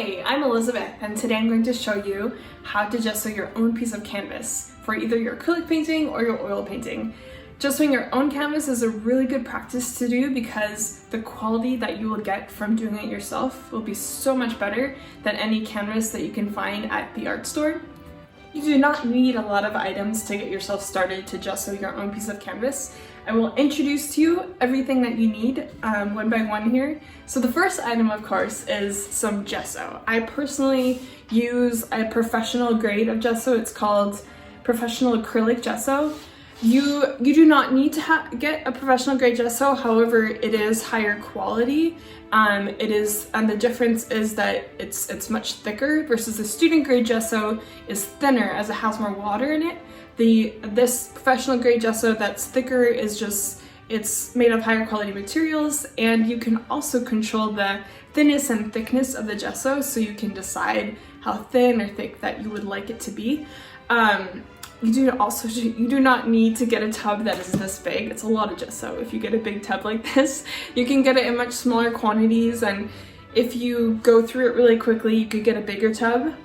Hi, I'm Elizabeth, and today I'm going to show you how to gesso your own piece of canvas for either your acrylic painting or your oil painting. Gessoing your own canvas is a really good practice to do because the quality that you will get from doing it yourself will be so much better than any canvas that you can find at the art store. You do not need a lot of items to get yourself started to gesso your own piece of canvas. I will introduce to you everything that you need one by one here. So the first item, of course, is some gesso. I personally use a professional grade of gesso. It's called professional acrylic gesso. You do not need to get a professional grade gesso, however, it is higher quality. And the difference is that it's much thicker versus the student grade gesso is thinner as it has more water in it. This professional grade gesso that's thicker is it's made of higher quality materials, and you can also control the thinness and thickness of the gesso, so you can decide how thin or thick that you would like it to be. You do not need to get a tub that is this big. It's a lot of gesso. If you get a big tub like this, you can get it in much smaller quantities, and if you go through it really quickly, you could get a bigger tub.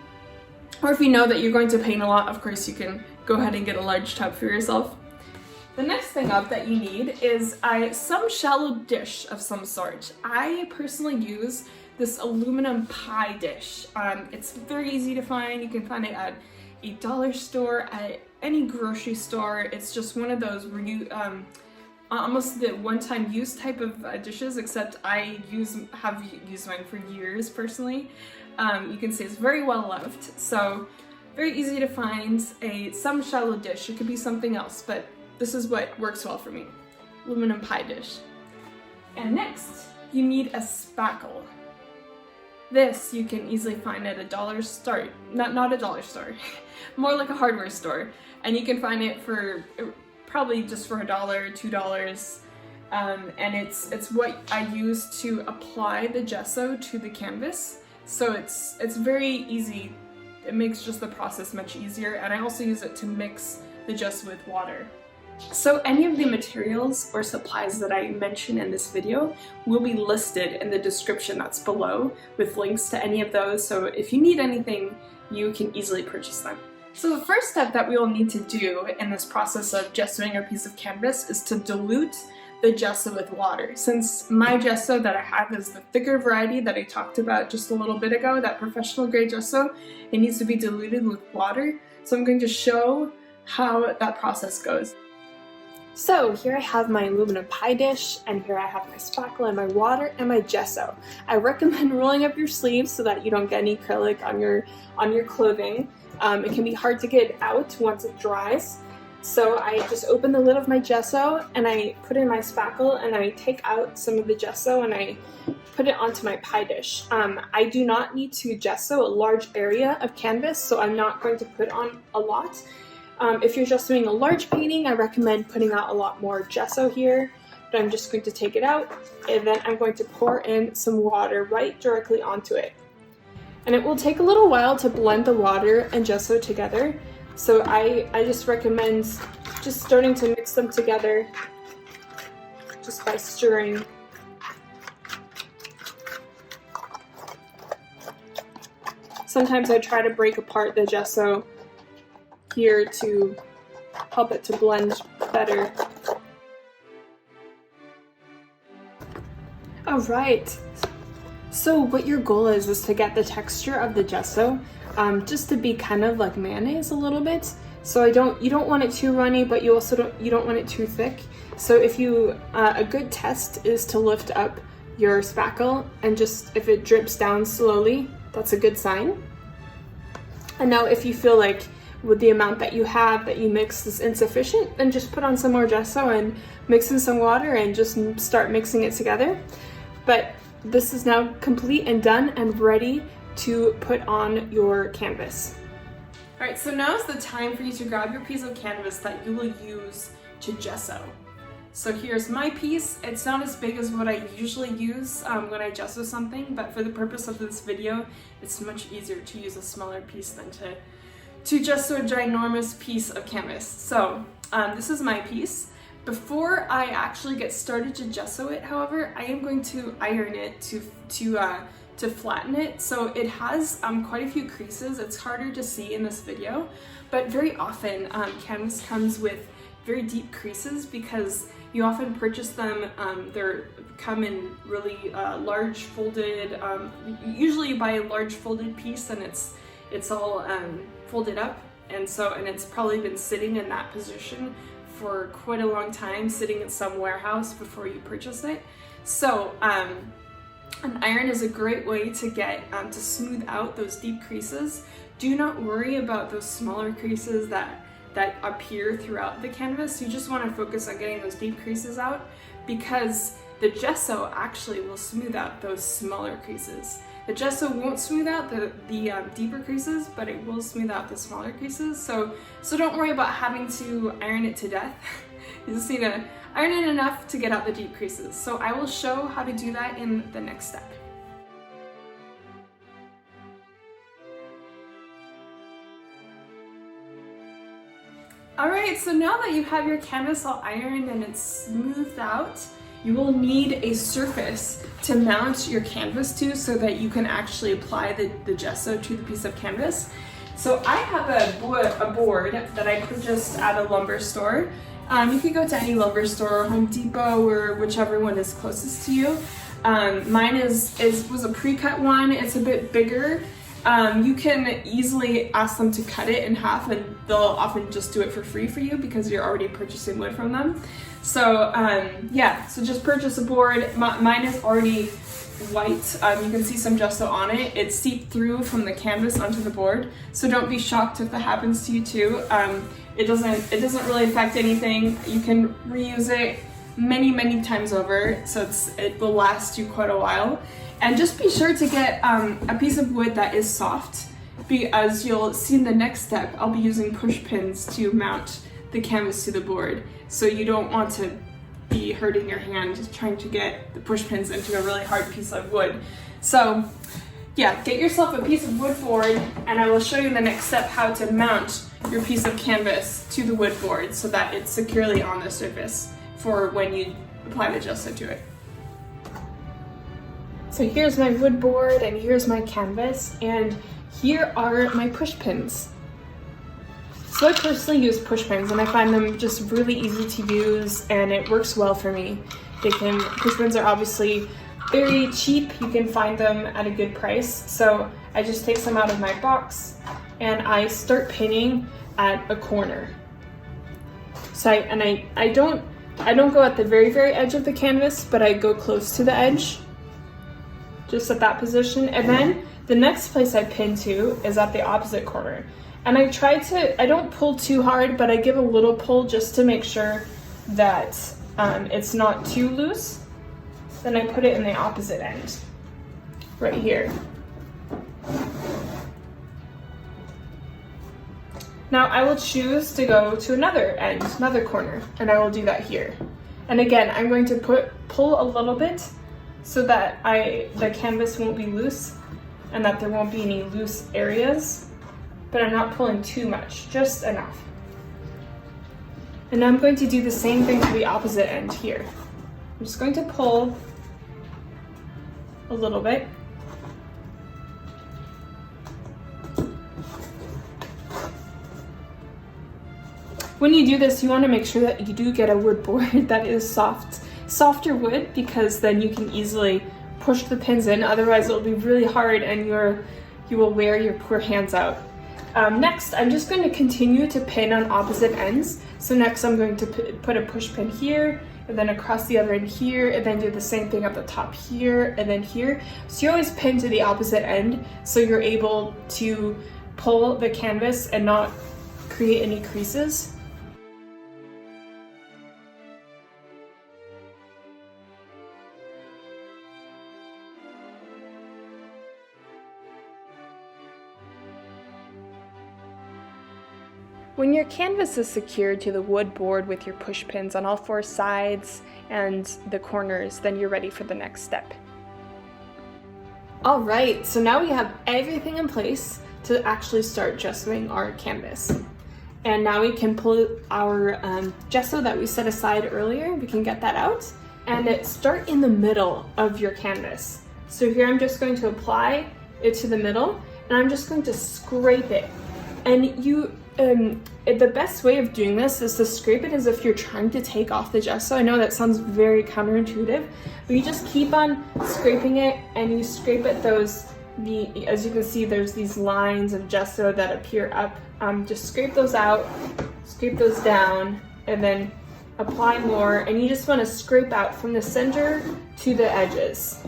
Or if you know that you're going to paint a lot, of course you can go ahead and get a large tub for yourself. The next thing up that you need is some shallow dish of some sort. I personally use this aluminum pie dish. It's very easy to find. You can find it at a dollar store, at any grocery store. It's just one of those almost the one-time use type of dishes, except I have used mine for years personally. You can see it's very well loved, so very easy to find. Some shallow dish. It could be something else, but this is what works well for me. Aluminum pie dish. And next, you need a spackle. This you can easily find at a dollar store, not a dollar store, more like a hardware store, and you can find it for probably just for $1, $2, and it's what I use to apply the gesso to the canvas. So it's very easy. It makes just the process much easier, and I also use it to mix the gesso with water. So any of the materials or supplies that I mention in this video will be listed in the description that's below with links to any of those, so if you need anything, you can easily purchase them. So the first step that we will need to do in this process of gessoing our piece of canvas is to dilute the gesso with water. Since my gesso that I have is the thicker variety that I talked about just a little bit ago, that professional grade gesso, it needs to be diluted with water. So I'm going to show how that process goes. So here I have my aluminum pie dish, and here I have my spackle and my water and my gesso. I recommend rolling up your sleeves so that you don't get any acrylic on your clothing. It can be hard to get out once it dries. So I just open the lid of my gesso and I put in my spackle and I take out some of the gesso and I put it onto my pie dish. I do not need to gesso a large area of canvas, so I'm not going to put on a lot. If you're just doing a large painting, I recommend putting out a lot more gesso here, but I'm just going to take it out, and then I'm going to pour in some water right directly onto it. And it will take a little while to blend the water and gesso together, so I just recommend just starting to mix them together just by stirring. Sometimes I try to break apart the gesso here to help it to blend better. Alright, so what your goal is to get the texture of the gesso just to be kind of like mayonnaise a little bit. So you don't want it too runny, but you don't want it too thick. So if a good test is to lift up your spackle, and just if it drips down slowly, that's a good sign. And now if you feel like with the amount that you have that you mix is insufficient, then just put on some more gesso and mix in some water and just start mixing it together. But this is now complete and done and ready to put on your canvas. Alright, so now is the time for you to grab your piece of canvas that you will use to gesso. So here's my piece. It's not as big as what I usually use when I gesso something, but for the purpose of this video, it's much easier to use a smaller piece than to gesso a ginormous piece of canvas. So this is my piece. Before I actually get started to gesso it, however, I am going to iron it to to flatten it. So it has quite a few creases. It's harder to see in this video, but very often canvas comes with very deep creases because you often purchase them, they come in really large folded, usually you buy a large folded piece and it's all folded up, and it's probably been sitting in that position for quite a long time, sitting in some warehouse before you purchase it. So an iron is a great way to get to smooth out those deep creases. Do not worry about those smaller creases that appear throughout the canvas. You just want to focus on getting those deep creases out, because the gesso actually will smooth out those smaller creases. The gesso won't smooth out the deeper creases, but it will smooth out the smaller creases. So don't worry about having to iron it to death. You just need to iron it enough to get out the deep creases. So I will show how to do that in the next step. Alright, so now that you have your canvas all ironed and it's smoothed out, you will need a surface to mount your canvas to so that you can actually apply the gesso to the piece of canvas. So I have a board that I purchased at a lumber store. You could go to any lumber store, Home Depot, or whichever one is closest to you. Mine was a pre-cut one. It's a bit bigger. You can easily ask them to cut it in half, and they'll often just do it for free for you because you're already purchasing wood from them. So yeah, so just purchase a board. Mine is already white. You can see some gesso on it. It's seeped through from the canvas onto the board, so don't be shocked if that happens to you too. It doesn't really affect anything. You can reuse it many times over, so it will last you quite a while. And just be sure to get a piece of wood that is soft, because you'll see in the next step, I'll be using push pins to mount the canvas to the board. So you don't want to be hurting your hand trying to get the push pins into a really hard piece of wood. So yeah, get yourself a piece of wood board, and I will show you in the next step how to mount your piece of canvas to the wood board so that it's securely on the surface for when you apply the gesso to it. So here's my wood board and here's my canvas, and here are my push pins. So I personally use push pins, and I find them just really easy to use, and it works well for me. Push pins are obviously very cheap. You can find them at a good price. So I just take some out of my box and I start pinning at a corner. So I don't go at the very edge of the canvas, but I go close to the edge, just at that position. And then the next place I pin to is at the opposite corner. And I don't pull too hard, but I give a little pull just to make sure that it's not too loose. Then I put it in the opposite end, right here. Now I will choose to go to another end, another corner, and I will do that here. And again, I'm going to pull a little bit so that the canvas won't be loose and that there won't be any loose areas, but I'm not pulling too much, just enough. And now I'm going to do the same thing to the opposite end here. I'm just going to pull a little bit. When you do this, you want to make sure that you do get a wood board that is softer wood, because then you can easily push the pins in. Otherwise, it'll be really hard and you will wear your poor hands out. Next, I'm just going to continue to pin on opposite ends. So next I'm going to put a push pin here, and then across the other end here, and then do the same thing at the top here, and then here. So you always pin to the opposite end, so you're able to pull the canvas and not create any creases. When your canvas is secured to the wood board with your push pins on all four sides and the corners, then you're ready for the next step. All right, so now we have everything in place to actually start gessoing our canvas. And now we can pull our gesso that we set aside earlier. We can get that out and start in the middle of your canvas. So here I'm just going to apply it to the middle, and I'm just going to scrape it. And the best way of doing this is to scrape it as if you're trying to take off the gesso. I know that sounds very counterintuitive, but you just keep on scraping it, and you scrape at as you can see, there's these lines of gesso that appear up. Just scrape those out, scrape those down, and then apply more. And you just want to scrape out from the center to the edges.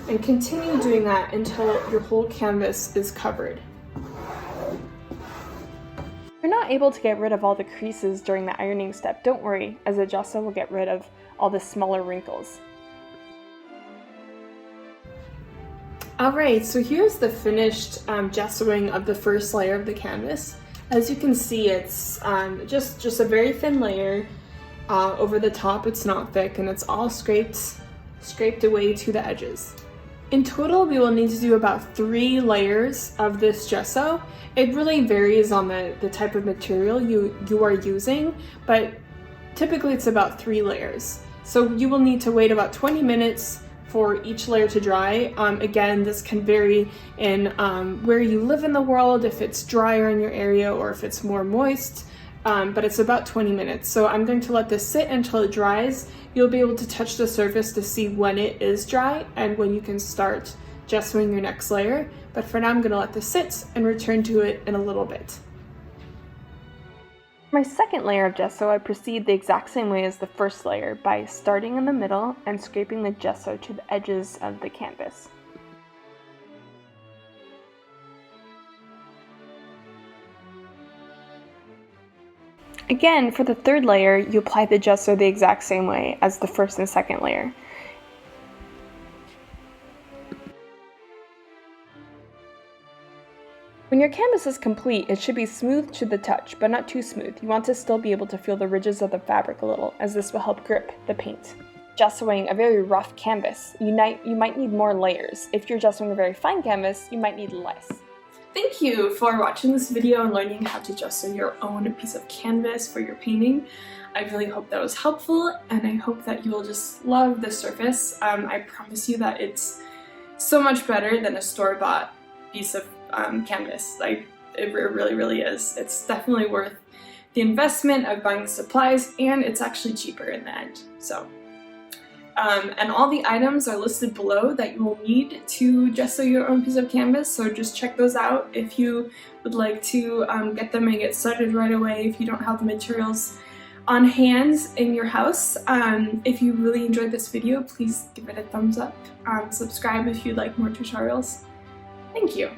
And continue doing that until your whole canvas is covered. If you're not able to get rid of all the creases during the ironing step, don't worry, as the gesso will get rid of all the smaller wrinkles. Alright, so here's the finished gessoing of the first layer of the canvas. As you can see, it's just a very thin layer over the top. It's not thick, and it's all scraped away to the edges. In total, we will need to do about 3 layers of this gesso. It really varies on the type of material you are using, but typically it's about 3 layers. So you will need to wait about 20 minutes for each layer to dry. Again, this can vary in where you live in the world, if it's drier in your area or if it's more moist, but it's about 20 minutes. So I'm going to let this sit until it dries. You'll be able to touch the surface to see when it is dry and when you can start gessoing your next layer. But for now, I'm going to let this sit and return to it in a little bit. For my second layer of gesso, I proceed the exact same way as the first layer by starting in the middle and scraping the gesso to the edges of the canvas. Again, for the third layer, you apply the gesso the exact same way as the first and second layer. When your canvas is complete, it should be smooth to the touch, but not too smooth. You want to still be able to feel the ridges of the fabric a little, as this will help grip the paint. Gessoing a very rough canvas, you might need more layers. If you're gessoing a very fine canvas, you might need less. Thank you for watching this video and learning how to gesso your own piece of canvas for your painting. I really hope that was helpful, and I hope that you will just love the surface. I promise you that it's so much better than a store-bought piece of canvas. It really, really is. It's definitely worth the investment of buying the supplies, and it's actually cheaper in the end. So. And all the items are listed below that you will need to gesso your own piece of canvas, so just check those out if you would like to get them and get started right away if you don't have the materials on hand in your house. If you really enjoyed this video, please give it a thumbs up. Subscribe if you'd like more tutorials. Thank you.